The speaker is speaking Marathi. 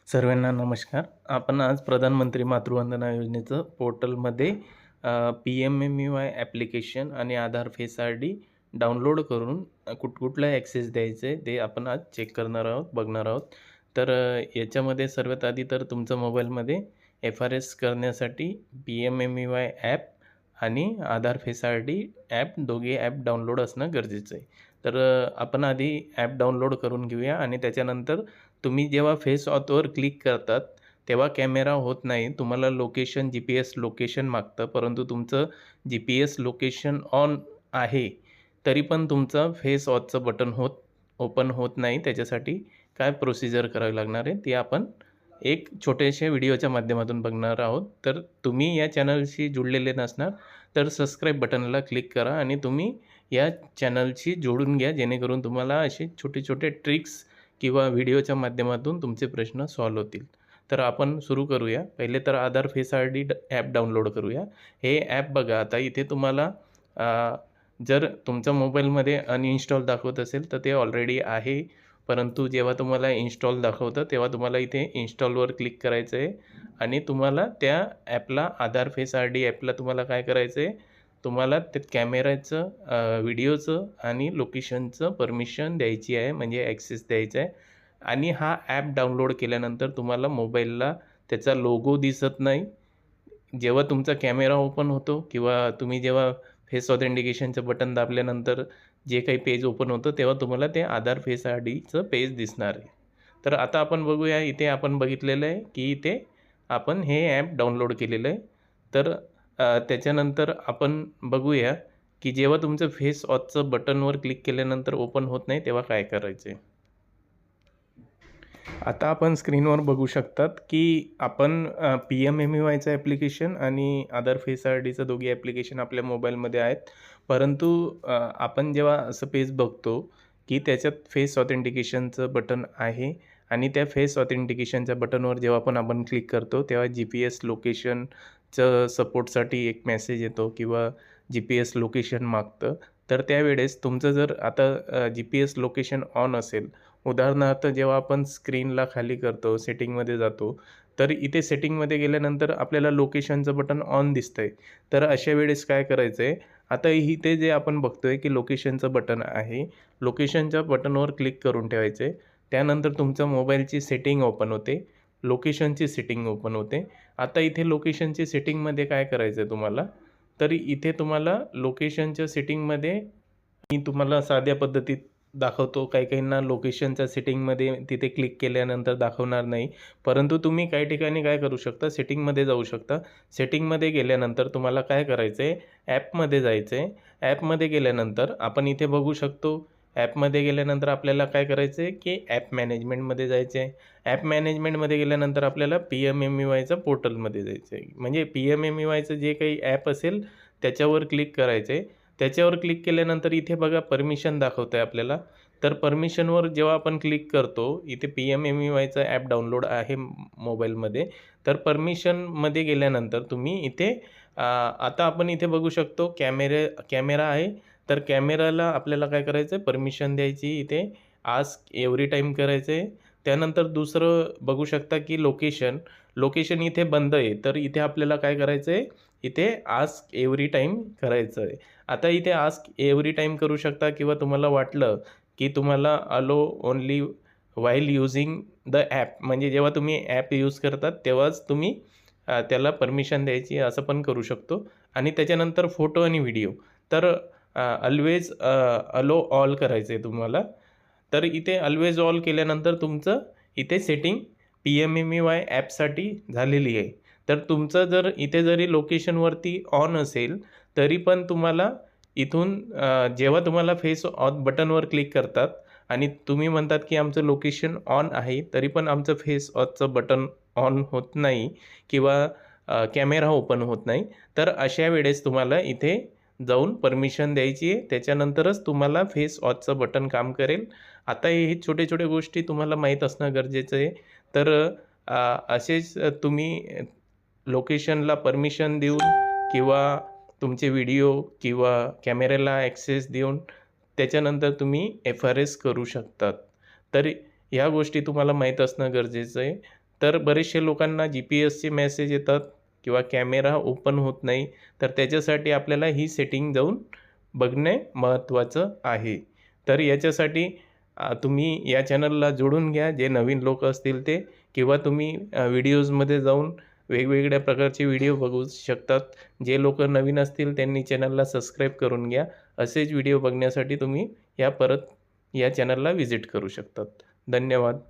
सर्वांना नमस्कार. आपण आज प्रधानमंत्री मातृवंदना योजनेचं पोर्टलमध्ये पी-एम-एम-ई-वाय ॲप्लिकेशन आणि आधार फेस आय-डी डाउनलोड करून कुठला ॲक्सेस द्यायचं आहे ते आपण आज चेक करणार आहोत, बघणार आहोत. तर याच्यामध्ये सर्वात आधी तर तुमच्या मोबाईलमध्ये FRS करण्यासाठी पी-एम-एम-ई-वाय ॲप आणि आधार फेस आय-डी ॲप दोघे ॲप डाउनलोड असणं गरजेचं आहे. तर आपण आधी ॲप डाउनलोड करून घेऊया आणि त्याच्यानंतर तुम्ही जेव्हा फेस ऑथवर क्लिक करतात तेव्हा कॅमेरा होत नाही. तुम्हाला लोकेशन GPS लोकेशन मागतं, परंतु तुमचं GPS लोकेशन ऑन आहे, तरी पण तुमचं फेस ऑथचं बटन ओपन होत नाही. त्याच्यासाठी काय प्रोसिजर करावी लागणार आहे ते आपण एक छोट्याशा व्हिडिओच्या माध्यमातून बघणार आहोत. तर तुम्ही या चॅनलशी जुळलेले नसणार तर सबस्क्राईब बटनला क्लिक करा आणि तुम्ही या चॅनलशी जोडून घ्या, जेणेकरून तुम्हाला असे छोटे छोटे ट्रिक्स किंवा व्हिडिओच्या माध्यमातून तुमचे प्रश्न सॉल्व्ह होतील. तर आपण सुरू करूया. पहिले तर आधार फेस आय-डी ॲप डाउनलोड करूया. हे ॲप बघा, आता इथे तुम्हाला जर तुमच्या मोबाईलमध्ये अनइन्स्टॉल दाखवत असेल तर ते ऑलरेडी आहे, परंतु जेव्हा तुम्हाला इन्स्टॉल दाखवतं तेव्हा तुम्हाला इथे इन्स्टॉलवर क्लिक करायचं आहे आणि तुम्हाला त्या ॲपला आधार फेस आय-डी ॲपला तुम्हाला काय करायचं आहे, तुम्हाला ते कॅमेऱ्याचं व्हिडिओचं आणि लोकेशनचं परमिशन द्यायची आहे, म्हणजे ॲक्सेस द्यायचा आहे. आणि हा ॲप डाउनलोड केल्यानंतर तुम्हाला मोबाईलला त्याचा लोगो दिसत नाही. जेव्हा तुमचा कॅमेरा ओपन होतो किंवा तुम्ही जेव्हा फेस ऑथेंटिकेशनचं बटन दाबल्यानंतर जे काही पेज ओपन होतं तेव्हा तुम्हाला ते आधार फेस आय-डीचं पेज दिसणार आहे. तर आता आपण बघूया, इथे आपण बघितलेलं आहे की इथे आपण हे ॲप डाउनलोड केलेलं आहे. तर त्याच्यानंतर आपण बघूया की जेव्हा तुमचं फेस ऑथचं बटनवर क्लिक केल्यानंतर ओपन होत नाही तेव्हा काय करायचं आहे. आता आपण स्क्रीनवर बघू शकतात की आपण पी-एम-एम-ई-वायचं ॲप्लिकेशन आणि आधार फेस आय-डीचं दोघे ॲप्लिकेशन आपल्या मोबाईलमध्ये आहेत. परंतु आपण जेव्हा असं पेज बघतो की त्याच्यात फेस ऑथेंटिकेशनचं बटन आहे आणि त्या फेस ऑथेंटिकेशनच्या बटनवर जेव्हा पण आपण क्लिक करतो तेव्हा GPS लोकेशनचं सपोर्टसाठी एक मेसेज येतो किंवा GPS लोकेशन मागतं. तर त्यावेळेस तुमचं जर आता GPS लोकेशन ऑन असेल, उदाहरणार्थ जेव्हा आपण स्क्रीनला खाली करतो, सेटिंगमध्ये जातो, तर इथे सेटिंगमध्ये गेल्यानंतर आपल्याला लोकेशनचं बटन ऑन दिसतं आहे. तर अशा वेळेस काय करायचं आहे, आता इथे जे आपण बघतो आहे की लोकेशनचं बटन आहे, लोकेशनच्या बटनवर क्लिक करून ठेवायचं आहे. त्यानंतर तुमच्या मोबाईलची सेटिंग ओपन होते, लोकेशनची सेटिंग ओपन होते. आता इथे लोकेशनची सेटिंगमध्ये काय करायचं आहे तुम्हाला, तर इथे तुम्हाला लोकेशनच्या सेटिंगमध्ये मी तुम्हाला साध्या पद्धतीत दाखवतो. काही काहींना लोकेशनच्या सेटिंगमध्ये तिथे क्लिक केल्यानंतर दाखवणार नाही, परंतु तुम्ही काही ठिकाणी काय करू शकता, सेटिंगमध्ये जाऊ शकता. सेटिंगमध्ये गेल्यानंतर तुम्हाला काय करायचं आहे, ॲपमध्ये जायचं आहे. ॲपमध्ये गेल्यानंतर आपण इथे बघू शकतो, ॲपमध्ये गेल्यानंतर आपल्याला काय करायचं आहे की ॲप मॅनेजमेंटमध्ये जायचं आहे. ॲप मॅनेजमेंटमध्ये गेल्यानंतर आपल्याला पी-एम-एम-ई-वायचं पोर्टलमध्ये जायचं आहे. म्हणजे पी-एम-एम-ई-वायचं जे काही ॲप असेल त्याच्यावर क्लिक करायचं आहे. त्याच्यावर क्लिक केल्यानंतर इथे बघा परमिशन दाखवतं आहे आपल्याला. तर परमिशनवर जेव्हा आपण क्लिक करतो, इथे पी-एम-एम-ई-वायचं ॲप डाउनलोड आहे मोबाईलमध्ये. तर परमिशनमध्ये गेल्यानंतर तुम्ही इथे आता आपण इथे बघू शकतो कॅमेरा आहे. तर कॅमेराला आपल्याला काय करायचं आहे, परमिशन द्यायची, इथे आस्क एव्हरी टाईम करायचं आहे. त्यानंतर दुसरं बघू शकता की लोकेशन इथे बंद आहे. तर इथे आपल्याला काय करायचं आहे, इथे आस्क एव्हरी टाईम करायचं आहे. आता इथे आस्क एव्हरी टाईम करू शकता किंवा तुम्हाला वाटलं की तुम्हाला अलो only while using the app, म्हणजे जेव्हा तुम्ही ॲप यूज करतात तेव्हाच तुम्ही त्याला परमिशन द्यायची, असं पण करू शकतो. आणि त्याच्यानंतर फोटो आणि व्हिडिओ, तर ऑलवेज अलो ऑल करायचं आहे तुम्हाला. तर इथे ऑलवेज ऑल केल्यानंतर तुमचं इथे सेटिंग पी-एम-एम-ई-वाय ॲपसाठी झालेली आहे. तर तुमचं जर इथे जरी लोकेशनवरती ऑन असेल तरी पण तुम्हाला इथून जेव्हा तुम्हाला फेस ऑथ बटनवर क्लिक करतात आणि तुम्ही म्हणतात की आमचं लोकेशन ऑन आहे, तरी पण आमचं फेस ऑथचं बटन ऑन होत नाही किंवा कॅमेरा ओपन होत नाही, तर अशा वेळेस तुम्हाला इथे जाऊन परमिशन द्यायची आहे. त्याच्यानंतरच तुम्हाला फेस ऑथचं बटन काम करेल. आता हे छोटे छोटे गोष्टी तुम्हाला माहीत असणं गरजेचं आहे. तर असेच तुम्ही लोकेशनला परमिशन देऊन किंवा तुमचे व्हिडिओ किंवा कॅमेऱ्याला ॲक्सेस देऊन त्याच्यानंतर तुम्ही FRS करू शकतात. तर ह्या गोष्टी तुम्हाला माहीत असणं गरजेचं आहे. तर बरेचशा लोकांना GPS चे मेसेज येतात किंवा कॅमेरा ओपन होत नाही, तर त्याच्यासाठी आपल्याला ही सेटिंग जाऊन बघणे महत्त्वाचं आहे. तर याच्यासाठी तुम्ही या चॅनलला जोडून घ्या, जे नवीन लोक असतील ते, किंवा तुम्ही व्हिडिओजमध्ये जाऊन वेगवेगळ्या प्रकारचे व्हिडिओ बघू शकतात. जे लोक नवीन असतील त्यांनी चॅनलला सबस्क्राईब करून घ्या. असेच व्हिडिओ बघण्यासाठी तुम्ही या चॅनलला व्हिजिट करू शकतात. धन्यवाद.